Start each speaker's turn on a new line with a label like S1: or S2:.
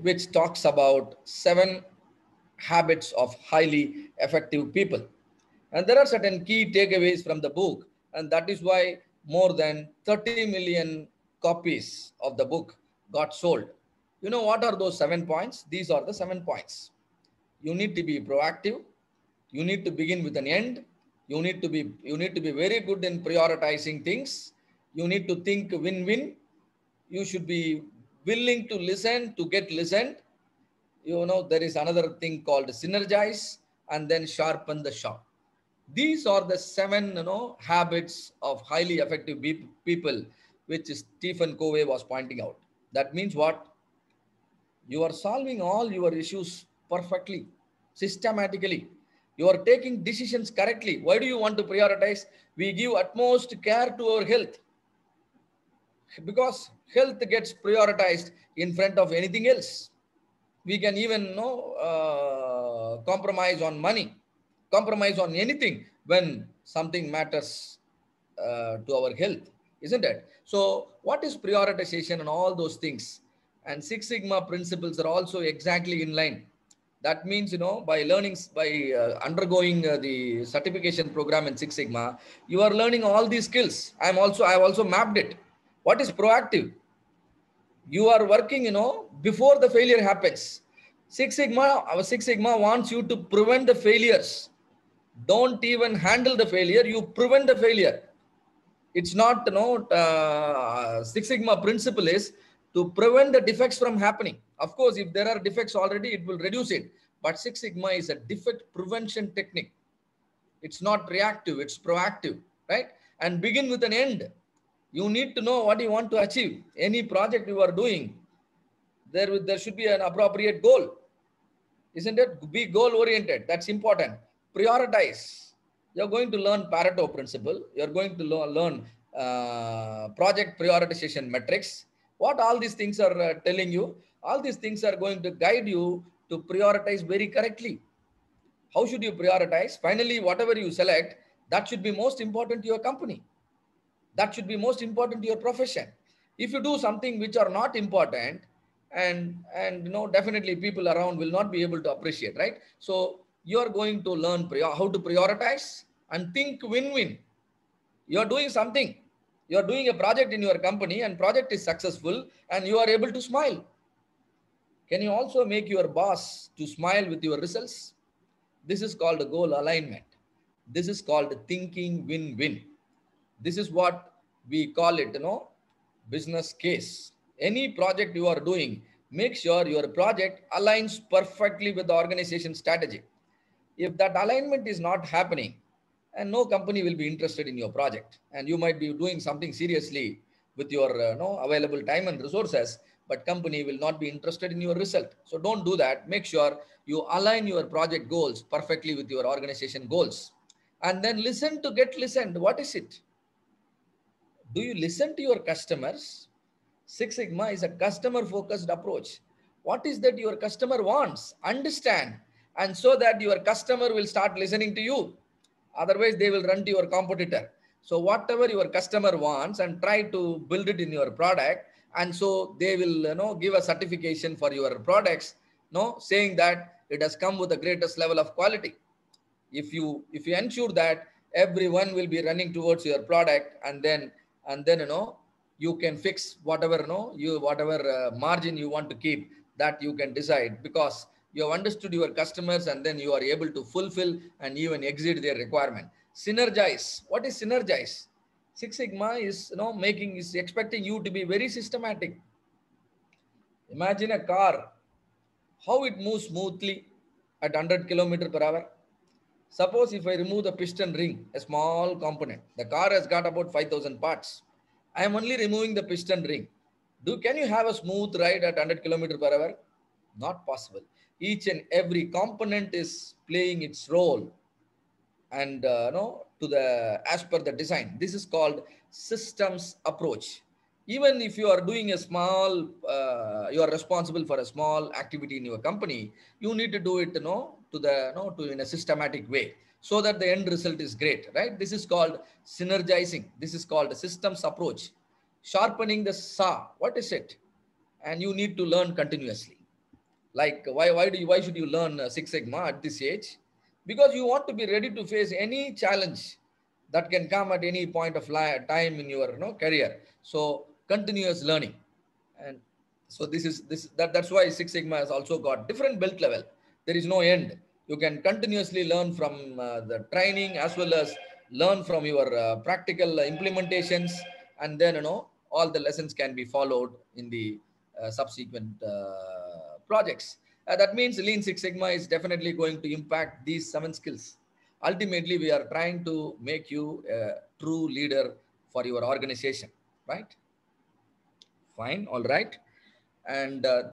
S1: which talks about 7 habits of highly effective people. And there are certain key takeaways from the book, and that is why more than 30 million copies of the book got sold. You know what are those 7 points? These are the 7 points. You need to be proactive. You need to begin with an end. You need to be very good in prioritizing things. You need to think win-win. You should be willing to listen to get listened. There is another thing called synergize, and then sharpen the sharp. These are the 7 habits of highly effective people, which Stephen Covey was pointing out. That means what? You are solving all your issues perfectly, systematically. You are taking decisions correctly. Why do you want to prioritize? We give utmost care to our health, because health gets prioritized in front of anything else. We can even compromise on money, compromise on anything when something matters to our health, isn't it? So what is prioritization and all those things? And Six Sigma principles are also exactly in line. That means, by learning, by undergoing the certification program in Six Sigma, you are learning all these skills. I've also mapped it. What is proactive? You are working, before the failure happens. Our Six Sigma wants you to prevent the failures. Don't even handle the failure. You prevent the failure. It's not, Six Sigma principle is to prevent the defects from happening. Of course, if there are defects already, it will reduce it. But Six Sigma is a defect prevention technique. It's not reactive, it's proactive, right? And begin with an end. You need to know what you want to achieve. Any project you are doing, there should be an appropriate goal. Isn't it? Be goal oriented. That's important. Prioritize. You're going to learn Pareto principle. You're going to learn project prioritization metrics. What all these things are telling you? All these things are going to guide you to prioritize very correctly. How should you prioritize? Finally, whatever you select, that should be most important to your company. That should be most important to your profession. If you do something which are not important, and definitely people around will not be able to appreciate, right? So you are going to learn how to prioritize and think win-win. You are doing something. You are doing a project in your company, and project is successful, and you are able to smile. Can you also make your boss to smile with your results? This is called goal alignment. This is called thinking win-win. This is what we call it, business case. Any project you are doing, make sure your project aligns perfectly with the organization strategy. If that alignment is not happening, and no company will be interested in your project, and you might be doing something seriously with your available time and resources, but company will not be interested in your result. So don't do that. Make sure you align your project goals perfectly with your organization goals. And then listen to get listened. What is it? Do you listen to your customers? Six Sigma is a customer focused approach. What is that your customer wants? Understand. And so that your customer will start listening to you. Otherwise, they will run to your competitor. So whatever your customer wants, and try to build it in your product. And so they will give a certification for your products, saying that it has come with the greatest level of quality. If you ensure that everyone will be running towards your product, and then you can fix whatever margin you want to keep, that you can decide, because you have understood your customers, and then you are able to fulfill and even exceed their requirement. Synergize. What is synergize? Six Sigma is is expecting you to be very systematic. Imagine a car, how it moves smoothly at 100 km/h. Suppose if I remove the piston ring, a small component, the car has got about 5,000 parts. I am only removing the piston ring. Can you have a smooth ride at 100 km/h? Not possible. Each and every component is playing its role, and as per the design. This is called systems approach. Even if you are doing a small, you are responsible for a small activity in your company, you need to do it, in a systematic way, so that the end result is great, right? This is called synergizing. This is called systems approach. Sharpening the saw. What is it? And you need to learn continuously. Like why should you learn Six Sigma at this age? Because you want to be ready to face any challenge that can come at any point of time in your career. So continuous learning. And so that's why Six Sigma has also got different belt level. There is no end. You can continuously learn from the training as well as learn from your practical implementations, and then all the lessons can be followed in the subsequent projects. That means Lean Six Sigma is definitely going to impact these 7 skills. Ultimately, we are trying to make you a true leader for your organization, right? Fine, all right. And